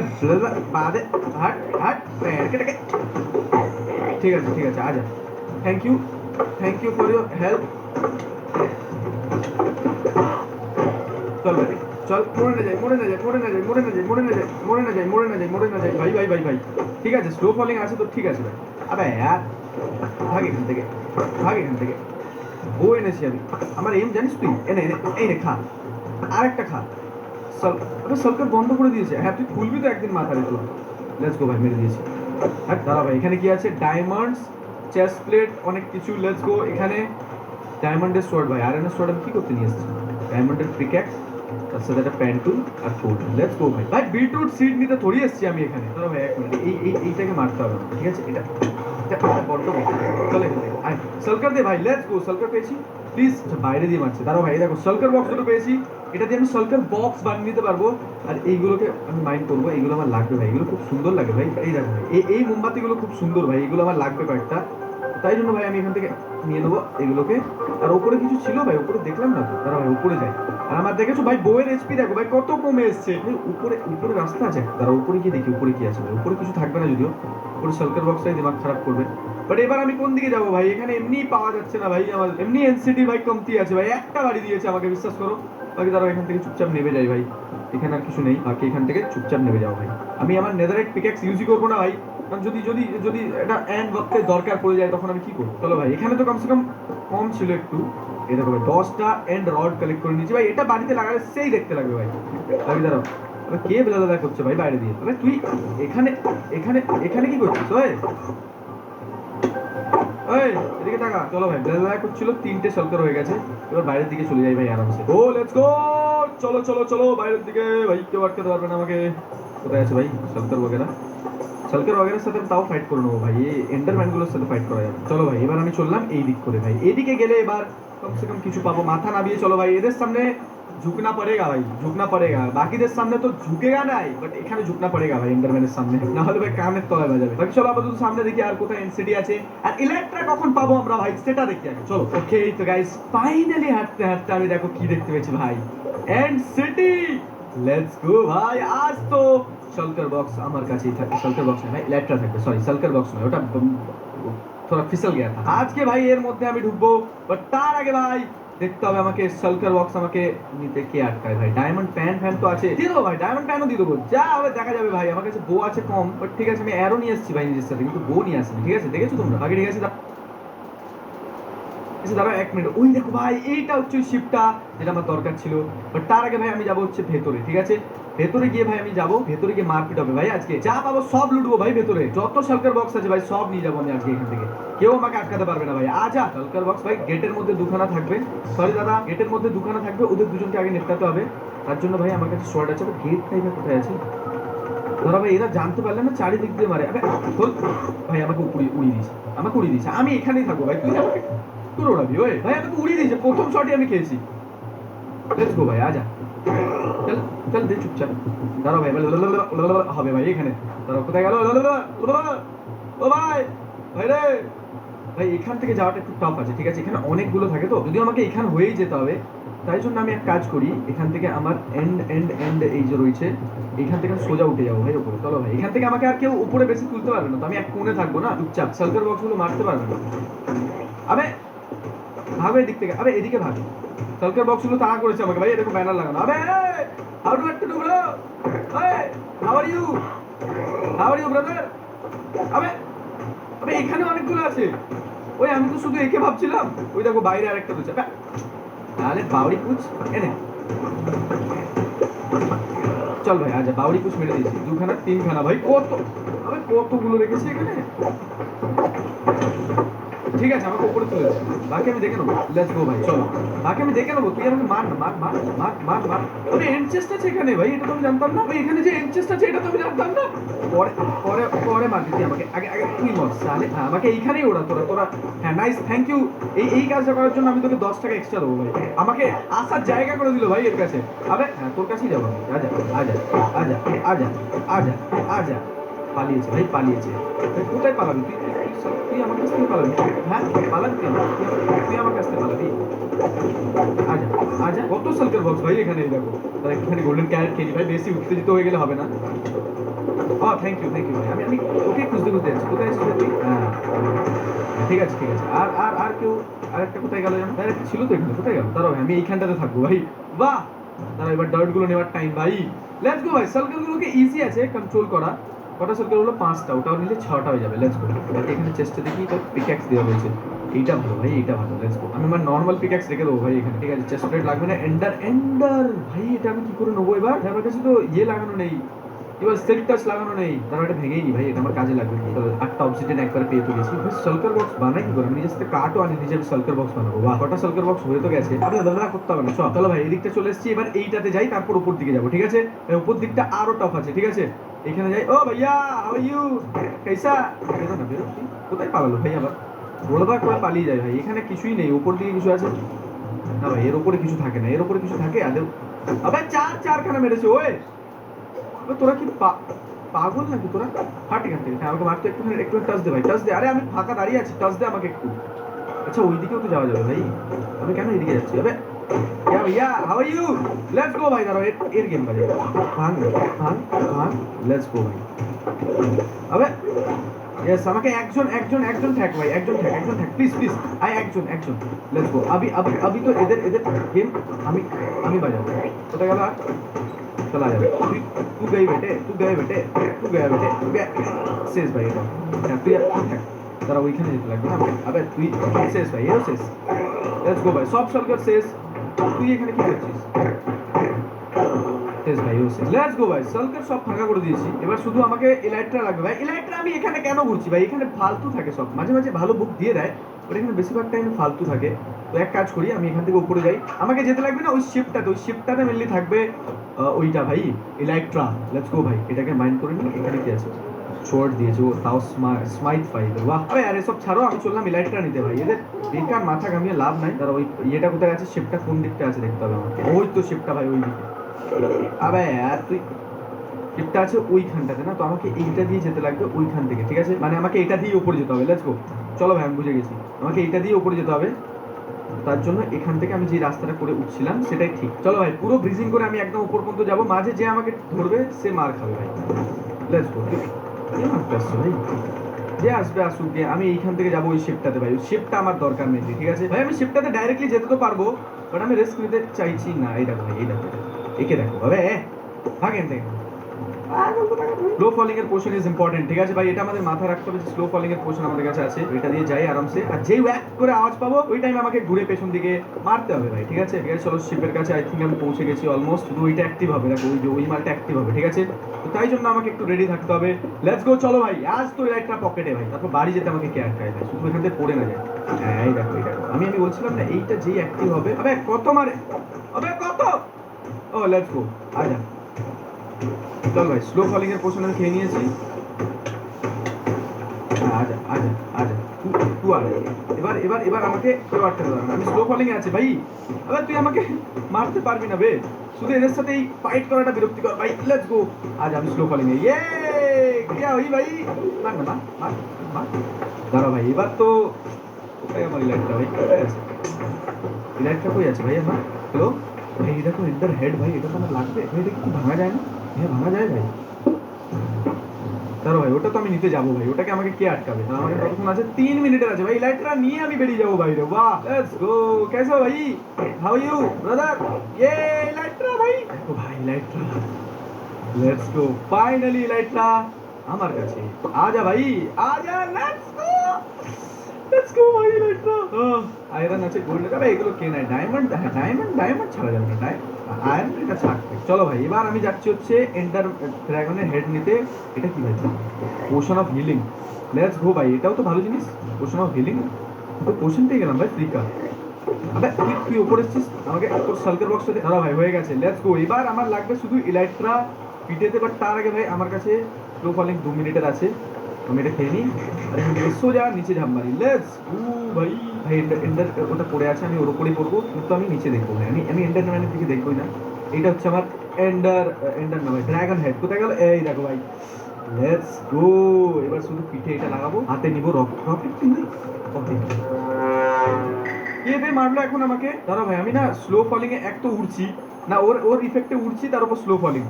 বাদে হাট হাট। ঠিক আছে আজা। Thank you thank you for your help. চল ভাই চল, মরে না যাই, মরে না যাই, মরে না যাই, মরে না যাই, মরে না যাই, মরে না যাই, মরে না যাই, মরে না যাই, ভাই ভাই ভাই ভাই। ঠিক আছে, স্লো ফলিং আছে তো ঠিক আছে ভাই। আবে यार ভাগ এখান থেকে, ভাগ এখান থেকে। ও এনেছি আমি, আমার এম জানিস তুই? এনে এনে এই নে খা, আরেকটা খা। আবে সরকার বন্ধ করে দিয়েছে। হ্যাঁ তুই খুলবি তো একদিন মাথায় তোর। লেটস গো ভাই, মেরে দিয়েছি। হ্যাঁ দাঁড়া ভাই, এখানে কি আছে? ডায়মন্ডস, চেস্ট প্লেট, অনেক কিছু। Let's go. এখানে ডায়মন্ডের সোয়ার্ড ভাই, আয়রনের সোয়ার্ড আমি কি করতে নিয়ে এসেছি? ডায়মন্ডের পিক্যাক্স, তার সাথে একটা প্যান্টুল আর কোট। লেটস গো ভাই। ভাই বিটরুট সিড নিতে থোড়ি এসেছি আমি এখানে। দাঁড়া ভাই এক মিনিট, এইটাকে মারতে হবে, ঠিক আছে? এটা বড্ড চলে আয় সালকার দে ভাই। Let's go. সালকার পেয়েছি, প্লিজ। বাইরে দিয়ে মারছে, দাঁড়াও ভাই। দেখো সালকার বক্স দুটো পেয়েছি, এটা দিয়ে আমি সালকার বক্স বানিয়ে নিতে পারবো। আর এইগুলোকে আমি মাইন্ড করবো, এইগুলো আমার লাগবে ভাই, এগুলো খুব সুন্দর লাগে ভাই। এই দেখো ভাই, এই মোমবাতিগুলো খুব সুন্দর ভাই, এগুলো আমার লাগবে কয়েকটা। তাই জন্য ভাই আমি এখান থেকে নিয়ে নেবো এগুলোকে। আর ওপরে কিছু ছিল ভাই, উপরে দেখলাম না তো। দাঁড়া ভাই উপরে যাই। আর আমার দেখেছো ভাই বউয়ের এইচপি দেখো ভাই কত কমে এসছে। উপরে উপরে রাস্তা আছে, দাঁড়া উপরে গিয়ে দেখি উপরে কি আছে ভাই। উপরে কিছু থাকবে না যদিও, উপরে সালকার বক্সটাই দিমাগ খারাপ করবে। বাট এবার আমি কোন দিকে যাবো ভাই? এখানে এমনি পাওয়া যাচ্ছে না ভাই, আমার এমনি এনসিটি ভাই কমতি আছে ভাই। একটা বাড়ি দিয়েছে আমাকে, বিশ্বাস করো। বাকি দাঁড়াও এখান থেকে চুপচাপ নেমে যাই ভাই, এখানে আর কিছু নেই। বাকি এখান থেকে চুপচাপ নেমে যাও ভাই। আমি আমার নেদারাইট পিক্যাক্স ইউজই করবো না ভাই, কারণ যদি যদি যদি এটা এন্ড ওয়াক্তে দরকার পড়ে যায় তখন আমি কি করবো? চলো ভাই, এখানে তো কমসে কম কম ছিল একটু। এই দেখো ভাই 10টা এন্ড রড কালেক্ট করে নিয়েছি ভাই। এটা বাড়িতে লাগালে সেই দেখতে লাগবে ভাই। বাকি দাঁড়াও, কে বেলা করছে ভাই বাইরে দিয়ে? তুই এখানে এখানে এখানে কি করছিস? এই এদিকে টাকা। চলো ভাই, বেলা করছিল, 3টে সলকার হয়ে গেছে। এবার বাইরের দিকে চলে যাই ভাই আরামসে। Go let's go. চলো চলো চলো বাইরের দিকে ভাই, কেউ আটকাতে পারবে না আমাকে। কোথায় আছে ভাই সলকার বগেরা? সলকার বগেরার সাথে তাও ফাইট করে নেবো ভাই, এই এন্ডারম্যান গুলোর সাথে ফাইট করা যাবে। চলো ভাই, এবার আমি চললাম এই দিক করে ভাই। এইদিকে গেলে এবার কমসে কম কিছু পাবো। মাথা নামিয়ে চলো ভাই, এদের সামনে झुकना पड़ेगा भाई, झुकना पड़ेगा। বাকিদের সামনে তো ঝুঁকেগা নাই, বাট এখানে ঝুঁকনা পড়েগা ভাই এন্ডারম্যানের সামনে, না হলে ভাই কানের তলায় বাজাবে। বাকি চলো আপাতত সামনে দেখি আর কোথায় এনসিডি আছে, আর ইলেকট্রা কখন পাবো আমরা ভাই সেটা দেখি আগে। চলো ওকে তো গাইস, ফাইনালি হাঁটতে হাঁটতে আমি দেখো কি দেখতে পেয়েছি ভাই, এনসিডি। লেটস গো ভাই। আজ তো সালকার বক্স আমার কাছেই থাকে। সালকার বক্স না ভাই, ইলেকট্রা থাকবে। সরি সালকার বক্স নয়, ওটা थोड़ा फिसल गया था। আজকে ভাই এর মধ্যে আমি ঢুকবো, বাট তার আগে ভাই দেখতে হবে আমাকে সালকার বক্স আমাকে নিতে কে আটকায় ভাই। ডায়মন্ড প্যান তো আছে, দিয়ে দেবো ভাই, ডায়মন্ড প্যানও দিয়ে দেবো, যা হবে দেখা যাবে ভাই। আমার কাছে বো আছে কম, বাট ঠিক আছে আমি অ্যারো নিয়ে এসেছি ভাই নিজের সাথে, কিন্তু বো নিয়ে আসিনি। ঠিক আছে, দেখেছো তোমরা? বাকি ঠিক আছে, দাঁড়াও এক মিনিট। ওই দেখো ভাই, এইটা হচ্ছে ওই শিপটা যেটা আমার দরকার ছিল। বাট তার আগে ভাই আমি যাবো হচ্ছে ভেতরে। ঠিক আছে, ভেতরে গিয়ে ভাই আমি যাবো, ভেতরে গিয়ে মারপিট হবে ভাই। আজকে যা পাবো সব লুটবো ভাই, ভেতরে যত সালকার বক্স আছে ভাই সব নিয়ে যাবো আমি আজকে এখান থেকে। কেউ আমাকে আটকাতে পারবে না ভাই। আজা সালকার বক্স ভাই গেটের মধ্যে দুখানা থাকবে। সরি দাদা, গেটের মধ্যে দুখানা থাকবে, ওদের দুজনকে আগে নিপটাতে হবে। তার জন্য ভাই আমার কাছে শর্ট আছে। গেট টাইপের কোথায় আছে? ধরো ভাই এরা জানতে পারলে না চারিদিক দিয়ে মারে। আবে ভাই আমাকে উড়িয়ে দিয়েছে, আমাকে উড়িয়ে দিয়েছে। আমি এখানেই থাকবো ভাই, তুই আমাকে তোর ওড়াবি? ওই ভাই আমাকে উড়িয়ে দিয়েছে, প্রথম শটই আমি খেয়েছি। লেটস গো ভাই, আজা চল চল দে চুপচাপ। দাঁড়াও ভাই, হবে ভাই এখানে। দাঁড়াও, কোথায় গেল? ও ভাই, ভাই রে ভাই, এখান থেকে যাওয়াটা একটু টাফ আছে। ঠিক আছে, এখানে অনেকগুলো থাকে তো, যদিও আমাকে এখানে হয়েই যেতে হবে। তাই জন্য আমি এক কাজ করি, এখান থেকে আমার এন্ড এই যে রয়েছে, এখান থেকে সোজা উঠে যাবো ভাই উপরে। চলো ভাই, এখান থেকে আমাকে আর কেউ উপরে বেশি তুলতে পারবে না, তো আমি এক কোণে থাকবো না চুপচাপ। সালকার বক্সগুলো মারতে পারবে না। আবে ভাবে এদিক থেকে, আবে এদিকে ভাবি। সালকার বক্সগুলো তাড়া করেছে আমাকে ভাই, এরকম ব্যানার লাগানো। আবে how do to bro, how are you, how are you brother? আবে আবে এখানে অনেকগুলো আছে। ওই আমি তো শুধু একে ভাবছিলাম, ওই দেখো বাইরে আরেকটা রয়েছে। তাহলে বাউরি কুচ এনে চল ভাই, আচ্ছা বাউরি কুচ মেরে দিয়েছি, দুখানা তিনখানা ভাই। কতগুলো রেখেছি এখানে। ঠিক আছে, আমাকে উপরে তুলে দেবে, বাকি আমি দেখে নেবো। লেটস গো ভাই, চলো বাকি আমি দেখে নেবো। তুই আমাকে মার না, মার মার মার মার মার। তবে এন্ড চেস্ট আছে এখানে ভাই, এটা তো আমি জানতাম না। এখানে যে এন্ড চেস্ট আছে এটা তো আমি জানতাম না। পরে পরে পরে মার দিতি আমাকে, আগে আগে তুই মর সালে। হ্যাঁ আমাকে এইখানেই ওরা তোরা। হ্যাঁ নাইস, থ্যাংক ইউ। এই কাজটা করার জন্য আমি তোকে 10 টাকা এক্সট্রা দেবো ভাই। আমাকে আসার জায়গা করে দিল ভাই এর কাছে। আবে হ্যাঁ তোর কাছেই যাবো আমি। আজা আজা আজা আজা আজা আজা পালিয়েছে ভাই, পালিয়েছে ভাই। কোথায় পালাবি তুই? তুই আমার কাছ থেকে পালাবি? হ্যাঁ, পালাবি তুই তুই আমার কাছ থেকে পালাবি? আজা আজা, কত সার্কেল বক্স ভাই এখানে, এই দেখো। তাহলে একটুখানি গোল্ডেন ক্যারেট খেলি ভাই, বেশি উত্তেজিত হয়ে গেলে হবে না। ও থ্যাংক ইউ ভাই। আমি আমি ওকে খুঁজতে খুঁজতে যাচ্ছি। কোথায় আছিস তুই? হ্যাঁ ঠিক আছে ঠিক আছে। আর আর আর কেউ, আর একটা কোথায় গেল যেন? আরেকটা ছিল তো এখানে, কোথায় গেল? দাঁড়াও ভাই, আমি এইখানটাতে থাকবো ভাই। বাহ, দাঁড়াও এবার ডার্ট গুলো নেওয়ার টাইম ভাই। লেটস গো ভাই। সার্কেল গুলোকে ইজি আছে কন্ট্রোল করা। কটা সার্কেল হলো? 5টা। ওটাও নিলে 6টা হয়ে যাবে। Let's go. এবার এখানে চেষ্টা দেখি তো পিক্যাক্স দেওয়া হয়েছে। এইটা ভালো ভাই, এইটা ভালো। Let's go. আমি আমার নরমাল পিক্যাক্স রেখে দেবো ভাই এখানে, ঠিক আছে? চেস্ট প্লেট লাগবে না। এন্ডার ভাই, এটা আমি কি করে নেবো এবার? আমার কাছে তো ইয়ে লাগানো নেই, এবার সেট টাচ লাগানো নেই। তারা এটা ভেঙেই নি ভাই, এটা আমার কাজে লাগবে। তো 8টা অবসিডিয়ান একবার পেয়ে তো গেছি। সার্কেল বক্স বানাই কি করে? আমি নিজের সাথে কাটও আনি, নিজের সার্কেল বক্স বানাবো। বাহ, কটা সার্কেল বক্স হয়ে তো গেছে। আপনি দাদা করতে হবে না। চলো ভাই, এদিকটা চলে এসেছি। এবার এইটাতে যাই, তারপর উপর দিকে যাবো, ঠিক আছে? উপর দিকটা আরো টাফ আছে, ঠিক আছে? এখানে যাই। ও ভাইয়া, হাউ আর ইউ? कैसा? বেরো না, বেরো। কোথায় পালালো ভাই আবার? গোলবা করে পালিয়ে যায় ভাই। এখানে কিছুই নেই। উপর দিকে কিছু আছে না ভাই? এর উপরে কিছু থাকে না, এর উপরে কিছু থাকে আদৌ? আবে চারখানা মেরেছে ওই। তোরা কি পাগল নাকি তোরা? হাট এখান থেকে। হ্যাঁ, আমাকে মারতে একটু টাচ দে ভাই, টাচ দে। আরে আমি ফাঁকা দাঁড়িয়ে আছি, টাচ দে আমাকে একটু। আচ্ছা, ওই দিকেও তো যাওয়া যাবে ভাই। আমি কেন এদিকে যাচ্ছি? আবে ভাইয়া, how are you? Let's go ভাই। দাঁড়াও, এর গেম বাজে। ভাঙ ভাঙ ভাঙ। লেটস গো ভাই। আবে यस, আমাকে একজন ঠ্যাক ভাই, একজন ঠ্যাক প্লিজ আই একজন। Let's go. अभी তো এদের গেম আমি বাজাবো। কোথায় গেল? चला जाए। तू गई बेटे, শেষ ভাই এটা। তুই থাক, তারা ওইখানে যেতে লাগবে না। আবে তুই শেষ ভাই, এও শেষ। লেটস গো ভাই, সব সার্কেল শেষ। তুই এখানে কি করছিস? শেষ ভাই, ও শেষ। লেটস গো ভাই, সার্কেল সব ফাঁকা করে দিয়েছি। এবার শুধু আমাকে ইলাইট্রা লাগবে ভাই। ইলাইট্রা আমি এখানে কেন ঘুরছি ভাই? এখানে ফালতু থাকে সব। মাঝে মাঝে ভালো বুক দিয়ে দেয়, বাট এখানে বেশিরভাগ টাইম ফালতু থাকে। তো এক কাজ করি, আমি এখান থেকে উপরে যাই। আমাকে যেতে লাগবে না ওই শিপটাতে মেনলি থাকবে ওইটা ভাই, ইলাইট্রা। লেটস গো ভাই, এটাকে মাইন্ড করে নিই। এখানে কি আছে? শর্ট দিয়েছে ও, তাও স্মাইথ ফাইবার। বাহ, আরে আরে সব ছাড়ো, আমি চললাম ইলাইট্রা নিতে ভাই। এদের বেকার মাথা ঘামিয়ে লাভ নাই। তারা ওই ইয়েটা কোথায় আছে? শিপটা কোন দিকটা আছে দেখতে হবে আমাকে। ওই তো শিপটা ভাই, ওই দিকে। আবে আর তুই, শিপটা আছে ওইখানটাতে না? তো আমাকে এইটা দিয়ে যেতে লাগবে ওইখান থেকে, ঠিক আছে? মানে আমাকে এটা দিয়ে উপরে যেতে হবে। Let's go. চলো ভাই, আমি বুঝে গেছি। আমাকে এইটা দিয়ে উপরে যেতে হবে। তার জন্য এখান থেকে আমি যে রাস্তাটা করে উঠছিলাম সেটাই ঠিক। চলো ভাই, পুরো ব্রিজিং করে আমি একদম উপর পর্যন্ত যাবো। মাঝে যে আমাকে ধরবে সে মার খাবে ভাই। Let's go. কি মারতে আসছো ভাই? যে আসবে আসুক গিয়ে। আমি এইখান থেকে যাবো ওই শিপটাতে ভাই। ওই শিপটা আমার দরকার নেই, ঠিক আছে ভাই? আমি শিপটাতে ডাইরেক্টলি যেতে তো পারবো, বাট আমি রিস্ক নিতে চাইছি না। এই দেখো ভাই, এই দেখো, একে দেখো ভাবে। ভাগেন থেকে। স্লো ফলিং এর পোর্শন ইজ ইম্পর্টেন্ট, ঠিক আছে ভাই? এটা আমাদের মাথায় রাখতে হবে যে স্লো ফলিং এর পোর্শন আমাদের কাছে আছে। এটা দিয়ে যাই আরামসে, আর যেই ওয়াক করে আওয়াজ পাবো ওই টাইমে আমাকে ঘুরে পেছন দিকে মারতে হবে ভাই, ঠিক আছে? ঠিক আছে, চলো শিপের কাছে আই থিঙ্ক আমি পৌঁছে গেছি অলমোস্ট। শুধু ওইটা অ্যাক্টিভ হবে, দেখো ওই যে ওই মালটা অ্যাক্টিভ হবে, ঠিক আছে? তো তাই জন্য আমাকে একটু রেডি থাকতে হবে। Let's go. চলো ভাই, আজ তো লাইটটা পকেটে ভাই। তারপর বাড়ি যেতে আমাকে কে আটকায় ভাই? শুধু এখান থেকে পড়ে না যায়। হ্যাঁ, এই দেখো, আমি বলছিলাম না, এইটা যেই অ্যাক্টিভ হবে। আবে কত মারে, আবে কত। ও লেটস গো। আজা চল ভাই, স্লো ফলিং এর পোর্শন আমি খেয়ে নিয়েছি। আজা আজা আজা, তুই আয়। এবার আমাকে কেউ আটকাতে পারবে না। আমি স্লো ফলিং এ আছি ভাই। আবার তুই আমাকে মারতে পারবি না বে। শুধু এদের সাথে এই ফাইট করাটা বিরক্তিকর ভাই। Let's go. আজ আমি স্লো ফলিং এ। ইয়ে क्या हुई भाई? মার না, মার। দাঁড়া ভাই, এবার তো কোথায় আমার ইলাইটটা ভাই? কোথায় আছে ইলাইটটা? কই আছে ভাই আমার? হ্যালো ভাই, এটা তো এন্টার হেড ভাই। এটা তো আমার লাগবে ভাই। এটা কি ভাঙা যায় না? হ্যাঁ, ভাঙা যায় ভাই। দাঁড়ো ভাই, ওটা তো আমি নিতে যাবো ভাই। ওটাকে আমাকে কে আটকাবে? আমাকে কতক্ষণ আছে? 3 মিনিটের আছে ভাই। ইলাইট্রা নিয়ে আমি বেরিয়ে যাবো বাইরে। বাহ, লেটস গো। कैसे हो भाई? How are you brother? ये इलाइट्रा भाई। देखो भाई, elytra. Let's go. Finally elytra আমার কাছে। আজা ভাই, আজা। লেটস গো ভাই, ইলাইট্রা। আয়রন আছে, গোল্ড আছে ভাই। এগুলো কে নাই? ডায়মন্ড ছাড়া যাবে না। আয়রন এটা ছাড়তে। চলো ভাই, এবার আমি যাচ্ছি হচ্ছে এন্ডার ড্রাগনের হেড নিতে। এটা কি ভাই? Potion of healing. Let's go ভাই, এটাও তো ভালো জিনিস। পোশন অফ হিলিং তো পোশন পেয়ে গেলাম ভাই, ফ্রিকা। আবে তুই উপরে এসেছিস, আমাকে তোর সার্কেল বক্স থেকে। দাঁড়া ভাই, হয়ে গেছে। Let's go. এবার আমার লাগবে শুধু ইলাইট্রা পিটেতে। বাট তার আগে ভাই আমার কাছে স্লো ফলিং 2 মিনিটের আছে। আমি এটা খেয়ে নিই, আর সোজা নিচে ঝাঁপ মারি। লেটস ভাই। ভাই এন্ডার ওটা পড়ে আছে, আমি ওর উপরেই পড়বো, কিন্তু আমি নিচে দেখবো না। আমি এন্ডার ম্যানের দিকে দেখবোই না। এইটা হচ্ছে আমার এন্ডার না ভাই, ড্রাগন হেড। কোথায় গেল? এই দেখো ভাই, লেটস গো। এবার শুধু পিঠে এটা লাগাবো, হাতে নিব রকেট কিন্তু ওকে কে বে মারলো এখন আমাকে। দাঁড়া ভাই, আমি না স্লো ফলিং এ এক তো উড়ছি না, ওর ওর ইফেক্টে উড়ছি, তার উপর স্লো ফলিং।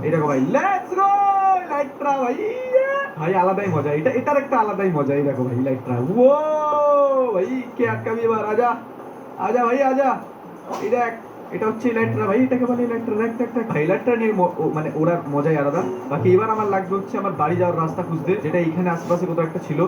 এই দেখো ভাই, লেটস গো ইলাইট্রা ভাই। ভাই আলাদাই মজা, এটার একটা আলাদাই মজা। এই দেখো ভাই ইলাইট্রা, ও ভাই কে আটকাবি এবার, আজা আজা ভাই আজা। এই দেখ, এটা হচ্ছে ইলাইট্রা ভাই, এটাকে বলে ইলাইট্রা। দেখ দেখ দেখ ভাই, ইলাইট্রা নিয়ে মানে ওরার মজাই আলাদা। বাকি এবার আমার লাগবে হচ্ছে আমার বাড়ি যাওয়ার রাস্তা খুঁজতে, যেটা এইখানে আশেপাশে কোথাও একটা ছিল,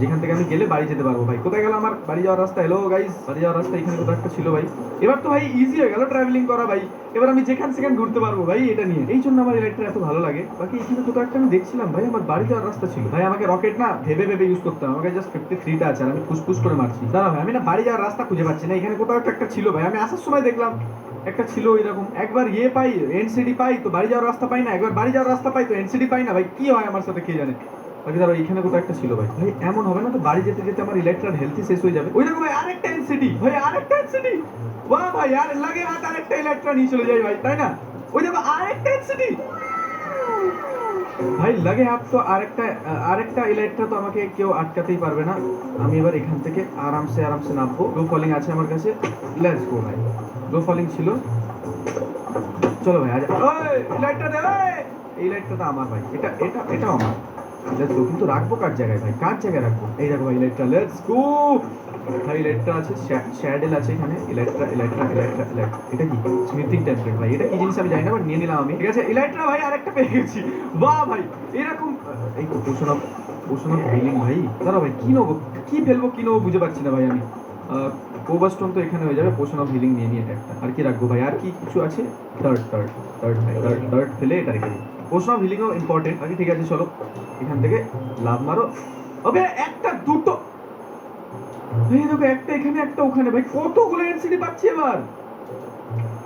যেখান থেকে আমি গেলে বাড়ি যেতে পারবো। ভাই কোথায় গেল আমার বাড়ি যাওয়ার রাস্তা? হ্যালো গাইস, বাড়ি যাওয়ার রাস্তা এখানে কোথাও একটা ছিল ভাই। এবার তো ভাই ইজি হয়ে গেল ট্রাভেলিং করা ভাই। এবার আমি যেখান সেখান ঘুরতে পারবো ভাই এটা নিয়ে, এই জন্য আমার ইলেকট্রা এত ভালো লাগে। বাকি এখানে কোথাও একটা আমি দেখছিলাম ভাই আমার বাড়ি যাওয়ার রাস্তা ছিল ভাই। আমাকে রকেট না ভেবে ভেবে ইউজ করতাম, আমাকে জাস্ট 53টা আছে আর আমি ফুসফুস করে মারছি। দাঁড়া ভাই, আমি না বাড়ি যাওয়ার রাস্তা খুঁজে পাচ্ছি না। এখানে কোথাও একটা ছিল ভাই, আমি আসার সময় দেখলাম একটা ছিল এরকম। একবার ইয়ে পাই এনসিডি পাই তো বাড়ি যাওয়ার রাস্তা পাই না, একবার বাড়ি যাওয়ার রাস্তা পাই তো এনসিডি পাই না। ভাই কি হয় আমার সাথে কে জানে। বাকি ধরো এখানে কোথাও একটা ছিল ভাই। ভাই এমন হবে না তো বাড়ি যেতে যেতে আমার ইলেকট্রাল হেলথই শেষ হয়ে যাবে। ওই দেখো ভাই আরেকটা এনসিডি ভাই, আরেকটা এনসিডি। বাহ ভাই, আর লাগে হাত আরেকটা ইলেকট্রা নিয়ে চলে যাই ভাই, তাই না? ওই দেখো আরেকটা এনসিডি ভাই, লাগে হাত তো আরেকটা ইলেকট্রা তো আমাকে কেউ আটকাতেই পারবে না। আমি এবার এখান থেকে আরামসে আরামসে নামবো। লো ফলিং আছে আমার কাছে, লেটস গো ভাই। লো ফলিং ছিল, চলো ভাই আজ ওই লাইটটা দে। এই লাইটটা তো আমার ভাই, এটা আমার। লেটস গো, কিন্তু রাখবো কার জায়গায় ভাই, কার জায়গায় রাখবো? এই দেখো ভাই লাইটটা, লেটস গো ভাই। লাইটটা আছে, শ্যাডেল আছে এখানে। ইলেকট্রা এটা কি স্মিথিং টেমপ্লেট ভাই? এটা কি জিনিস আমি জানি না, বাট নিয়ে নিলাম আমি। ঠিক আছে ইলেকট্রা ভাই, আরেকটা পেয়ে গেছি। বাহ ভাই, এরকম এই তো পোষণ অফ হিলিং ভাই। দাঁড়াও ভাই, কি নেবো, কি ফেলবো, কি নেবো বুঝে পাচ্ছি না ভাই আমি। কোবাস্টোন তো এখানে হয়ে যাবে, পোষণ অফ হিলিং নিয়ে নিয়ে একটা। আর কি রাখবো ভাই, আর কি কিছু আছে? ডার্ট ফেলে এটা রেখে দিই। পোষণ অফ হিলিংও ইম্পর্টেন্ট। বাকি ঠিক আছে চলো, এখান থেকে লাভ মারো। ওবে একটা দুটো ভাই, দেখো একটা এখানে একটা ওখানে। ভাই কতগুলো এনসিডি পাচ্ছি এবার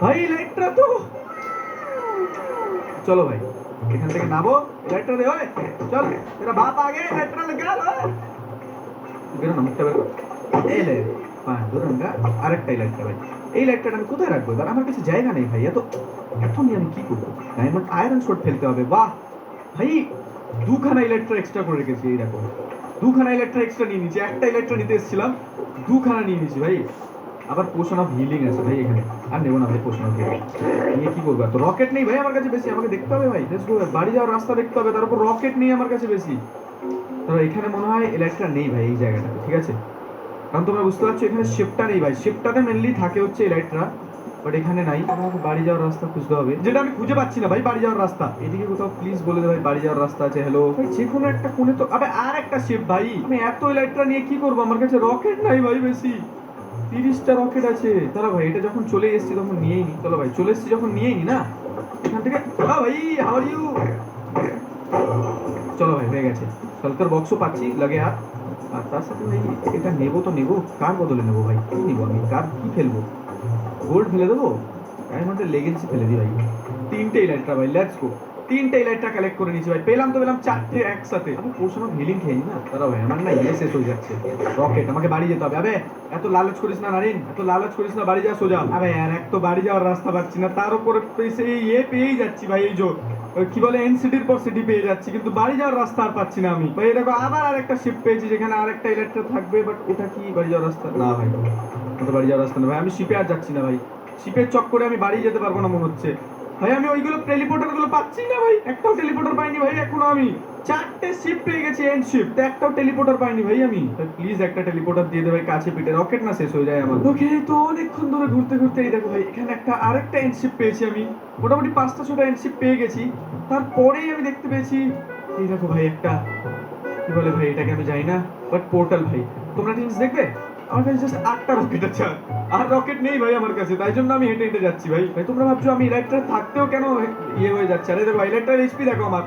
ভাই। লাইটটা তো চলো ভাই, এখান থেকে নামো। লাইটটা দে ওই, চল তেরা বাপ আগে। লাইটটা লগে গেল বেরো না, মুখটা বেরো। এই লে পাঁচুরঙ্গা আরেকটা লাইটটা ভাই। এই লাইটটা আমি কোথায় রাখবো এবার? আমার কাছে জায়গা নেই ভাই। এত নিয়ে আমি কি করবো? ডায়মন্ড আয়রন শট ফেলতে হবে। বাহ ভাই, দুখানা ইলেকট্রা এক্সট্রা করে রেখেছি। এই দেখো, দুখানা ইলেকট্রা এক্সট্রা নিয়ে নিয়েছি। একটা ইলেকট্রা নিতে এসেছিলাম, দুখানা নিয়ে নিয়েছি ভাই। আবার পোষণ অফ হিলিং আছে ভাই এখানে, আর নেবো না ভাই পোষণ অফ হিলিং নিয়ে। কি করবো? তো রকেট নেই ভাই আমার কাছে বেশি, আমাকে দেখতে হবে ভাই। বাড়ি যাওয়ার রাস্তা দেখতে হবে, তার উপর রকেট নেই আমার কাছে বেশি। তো এখানে মনে হয় ইলেকট্রা নেই ভাই এই জায়গাটা, ঠিক আছে? কারণ তোমরা বুঝতে পারছো এখানে শিপটা নেই ভাই। শিপটাতে মেনলি থাকে হচ্ছে ইলেকট্রা, বাট এখানে নাই। আমাকে বাড়ি যাওয়ার রাস্তা খুঁজতে হবে, যেটা আমি খুঁজে পাচ্ছি না ভাই। বাড়ি যাওয়ার রাস্তা এদিকে কোথাও প্লিজ বলে দে ভাই, বাড়ি যাওয়ার রাস্তা আছে। হ্যালো ভাই, যে কোনো একটা কোণে তো। আবে আর একটা শিপ ভাই, আমি এত ইলেকট্রা নিয়ে কি করবো? আমার কাছে রকেট নাই ভাই বেশি। 30টা রকেট আছে। তারা ভাই এটা যখন চলে এসেছি তখন নিয়েই নি। চলো ভাই, চলে এসেছি যখন নিয়েই নি না এখান থেকে। ভাই হাউ আর ইউ? চলো ভাই, হয়ে গেছে। সলকার বক্সও পাচ্ছি লাগে হাত। আর তার সাথে ভাই এটা নেবো তো নেবো, কার বদলে নেবো ভাই? কি নেবো আমি, কার কি ফেলবো? গোল্ড ফেলে দেবো, ডায়মন্ডের লেগেন্সি ফেলে দিই ভাই। 3টে ইলাইট্রা ভাই, লেটস গো। 3টে ইলাইট্রা কালেক্ট করে নিয়েছি ভাই। পেলাম তো পেলাম 4টে একসাথে। আমি পোষণ অফ হিলিং খেয়ে নি না, তারা ভাই আমার না ইয়ে শেষ হয়ে যাচ্ছে। রকেট, আমাকে বাড়ি যেতে হবে। আবে এত লালচ করিস না নারিন, এত লালচ করিস না, বাড়ি যা সোজা। আবে আর এক তো বাড়ি যাওয়ার রাস্তা পাচ্ছি না, তার উপরে সেই ইয়ে পেয়েই যাচ্ছি ভাই। এই কি বলে এনসিটির পর সিটি পেয়ে যাচ্ছি, কিন্তু বাড়ি যাওয়ার রাস্তা আর পাচ্ছি না আমি ভাই। দেখো আবার আরেকটা শিপ পেয়েছি, যেখানে আরেকটা ইলেকট্রা থাকবে, বাট ওটা কি বাড়ি যাওয়ার রাস্তা? না ভাই, ওটা বাড়ি যাওয়ার রাস্তা না ভাই। আমি শিপে আর যাচ্ছি না ভাই, শিপের চক্করে আমি বাড়ি যেতে পারবো না মনে হচ্ছে ভাই। আমি ওইগুলো টেলিপোর্টার গুলো পাচ্ছি না ভাই, একটাও টেলিপোর্টার পাইনি ভাই এখনো। আমি 4টে শিপ পেয়ে গেছি, এন্ড শিপ, তো একটাও টেলিপোর্টার পাইনি ভাই আমি। প্লিজ একটা টেলিপোর্টার দিয়ে দে ভাই কাছে পিঠে, রকেট না শেষ হয়ে যায় আমার। ওকে, তো অনেকক্ষণ ধরে ঘুরতে ঘুরতে এই দেখো ভাই, এখানে আরেকটা এন্ড শিপ পেয়েছি আমি। মোটামুটি 5টা-6টা এন্ড শিপ পেয়ে গেছি। তারপরেই আমি দেখতে পেয়েছি এই দেখো ভাই একটা, কি বলে ভাই এটাকে আমি জানি না, বাট পোর্টাল ভাই। তোমরা জিনিস দেখবে, আমার কাছে জাস্ট 8টা রকেট আছে, আর রকেট নেই ভাই আমার কাছে, তাই জন্য আমি হেঁটে হেঁটে যাচ্ছি ভাই। ভাই তোমরা ভাবছো আমি ইলেকট্রা থাকতেও কেন ইয়ে হয়ে যাচ্ছে? আরে দেখো ইলেকট্রার এইচপি দেখো আমার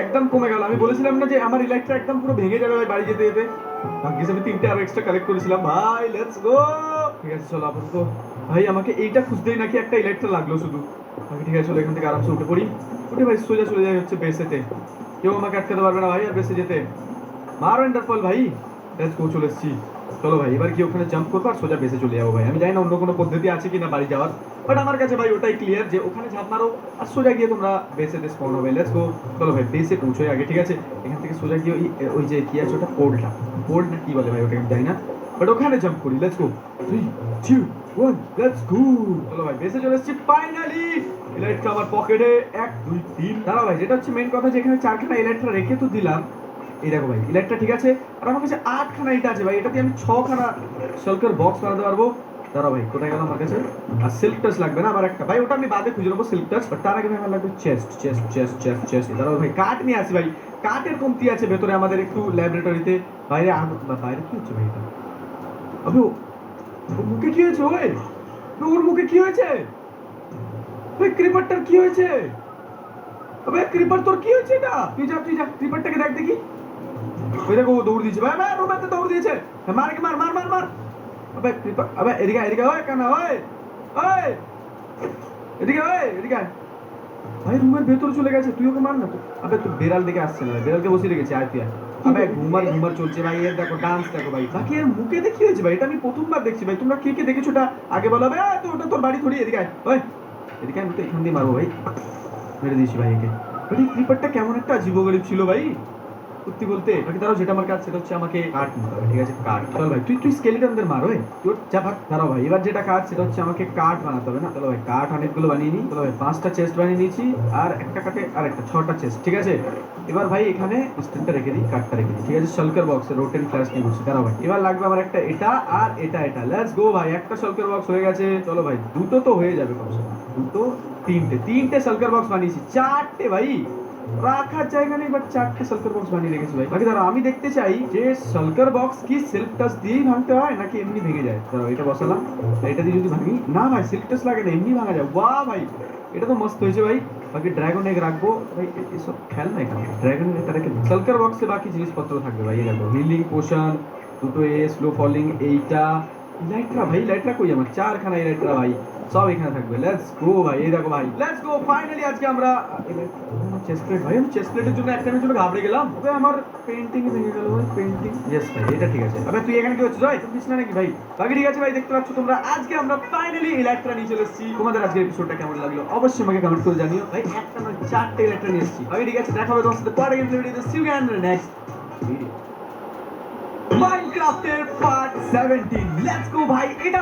একদম কমে গেল। আমি বলেছিলাম না যে আমার ইলেকট্রা একদম পুরো ভেঙে যাবে ভাই বাড়ি যেতে যেতে। ভাগ্যিস আমি 3টে আরো এক্সট্রা কালেক্ট করেছিলাম ভাই। Let's go. ঠিক আছে চলো, আপাতত ভাই আমাকে এইটা খুঁজতেই নাকি একটা ইলেকট্রা লাগলো শুধু। আমি ঠিক আছে চলো, এখান থেকে আরামসে উঠে পড়ি। উঠে ভাই সোজা চলে যাই হচ্ছে বেসেতে। কেউ আমাকে আটকাতে পারবে না ভাই আর বেসে যেতে। মারো এন্ডারপল ভাই, লেটস গো, চলে এসেছি। চলো ভাই এবার কি ওখানে জাম্প করবো আর সোজা বেসে চলে যাবো ভাই। আমি জানি না অন্য কোনো পদ্ধতি আছে কিনা বাড়ি যাওয়ার, বাট আমার কাছে ভাই ওটাই ক্লিয়ার যে ওখানে ঝাঁপ মারো আর সোজা গিয়ে তোমরা বেসেতে স্পন হবে। Let's go. চলো ভাই বেসে পৌঁছোই আগে, ঠিক আছে? এখান থেকে সোজা গিয়ে ওই যে কি আছে ওটা, পোলটা, পোল্ড না কি বলে ভাই ওটা আমি জানি না, বাট ওখানে জাম্প করি। Let's go 3 2 1 let's go. চলো ভাই বেসে চলে এসেছি ফাইনালি। ইলাইটটা আমার পকেটে 1 2 3। দাঁড়াও ভাই, যেটা হচ্ছে মেইন কথা যে এখানে 4খানা ইলাইটটা রেখে তো দিলাম। এই দেখো ভাই ইলাইটটা ঠিক আছে, আর আমার কাছে 8খানা ইট আছে ভাই। এটাতে আমি 6খানা শল্কের বক্স বানাতে পারবো। দাঁড়াও ভাই কোথায় গেল আমার কাছে? আর সিল্ক টাচ লাগবে না আমার একটা ভাই, ওটা আমি বাদে খুঁজে নেবো সিল্ক টাচ, বাট তার আগে ভাই আমার লাগবে chest chest chest chest chest. দাঁড়াও ভাই কাঠ নিয়ে আসি ভাই, কাঠের কমতি আছে ভেতরে আমাদের একটু ল্যাবরেটরিতে। বাইরে বাইরে কি হচ্ছে ভাই এটা? আবে ওর মুখে কি হয়েছে? ওর মুখে কি হয়েছে ভাই? ক্রিপারটার কি হয়েছে? আবে ক্রিপার তোর কি হয়েছে? এটা তুই যা ক্রিপারটাকে দেখ দেখি। ওই দেখো ও দৌড় দিয়েছে ভাই, ভাই রোমাতে দৌড় দিয়েছে। হ্যাঁ, মার মার মার মার মার। আবে ক্রিপার, আবে এদিকে ওই কেন ওই ওই এদিকে ভাই রুমের ভেতর চলে গেছে, তুই ওকে মার না তো। আবে তুই বেড়াল দিকে আসছে না, বেড়ালকে বসিয়ে রেখেছে আয় তুই। আবে ঘুমার চলছে ভাই, এর দেখো ডান্স দেখো ভাই। বাকি এর মুখে দেখি হয়েছে ভাই, এটা আমি প্রথমবার দেখছি ভাই। তোমরা কে কে দেখেছো এটা আগে বলো। আবে তো ওটা তোর বাড়ি থোড়ি, এদিকে আয় ওই এদিকে আয়, আমি তো এখান দিয়ে মারবো ভাই। মেরে দিয়েছি ভাই একে। বাট এই ক্রিপারটা কেমন একটা আজীবগরিব ছিল ভাই সত্যি বলতে। বাকি তারাও যেটা আমার কাজ সেটা হচ্ছে আমাকে কাঠ নিতে হবে, ঠিক আছে? কাঠ। চল ভাই তুই স্কেলিটনদের মার ওই তোর যা ভাগ। দাঁড়াও ভাই এবার যেটা কাজ সেটা হচ্ছে আমাকে কাঠ বানাতে হবে না? চলো ভাই কাঠ অনেকগুলো বানিয়ে নিই। চলো ভাই 5টা চেস্ট বানিয়ে নিয়েছি, আর একটা কাঠে আর একটা 6টা চেস্ট, ঠিক আছে? এবার ভাই এখানে স্ট্যান্ডটা রেখে দিই, কাঠটা রেখে দিই, ঠিক আছে? শল্কের বক্সে রোটেন ফ্ল্যাশ নিয়ে বসছি। দাঁড়াও ভাই এবার লাগবে আমার একটা এটা আর এটা। লেটস গো ভাই, একটা শল্কের বক্স হয়ে গেছে। চলো ভাই দুটো তো হয়ে যাবে কমসে কম, দুটো তিনটে শল্কের বক্স বানিয়েছি। 4টে ভাই রাখার জায়গা নেই, বাট 4টে সালকার বক্স বানিয়ে রেখেছি ভাই। বাকি দাঁড়া আমি দেখতে চাই যে সালকার বক্স কি সিল্ক টাচ দিয়েই ভাঙতে হয় নাকি এমনি ভেঙে যায়। দাঁড়াও এটা বসালাম, এটা দিয়ে যদি ভাঙি, না ভাই সিল্ক টাচ লাগে না, এমনি ভাঙা যায়। বাহ ভাই এটা তো মস্ত হয়েছে ভাই। বাকি ড্রাগন এগ রাখবো ভাই, এসব খেল না এখানে। ড্রাগন এগটা রেখে সালকার বক্সে বাকি জিনিসপত্র থাকবে ভাই। এই দেখো হিলিং পোশন, দুটো স্লো ফলিং, এইটা লাইটরা ভাই। লাইটরা কই আমার? 4খানা লাইটরা ভাই, সব এখানে থাকবে। লেটস গো ভাই, এই দেখো ভাই লেটস গো। ফাইনালি আজকে আমরা চেস্ট প্লেট ভাই, আমি চেস্ট প্লেটের জন্য একটা জন্য ঘাবড়ে গেলাম। তবে আমার পেইন্টিং ভেঙে গেল ভাই, পেইন্টিং। ইয়েস ভাই এটা ঠিক আছে। আবে তুই এখানে কি হচ্ছে জয়? তুই না নাকি ভাই? বাকি ঠিক আছে ভাই, দেখতে পাচ্ছ তোমরা আজকে আমরা ফাইনালি ইলেকট্রা নিয়ে চলে এসেছি। তোমাদের আজকে এপিসোডটা কেমন লাগলো অবশ্যই আমাকে কমেন্ট করে জানিও ভাই। একটা নয় 4টে ইলেকট্রা নিয়ে এসেছি। বাকি ঠিক আছে, দেখা হবে তোমার সাথে পরে গেম ভিডিওতে। See you again in the next video. মাইনক্রাফটের পার্ট 17। লেটস গো ভাই। এটা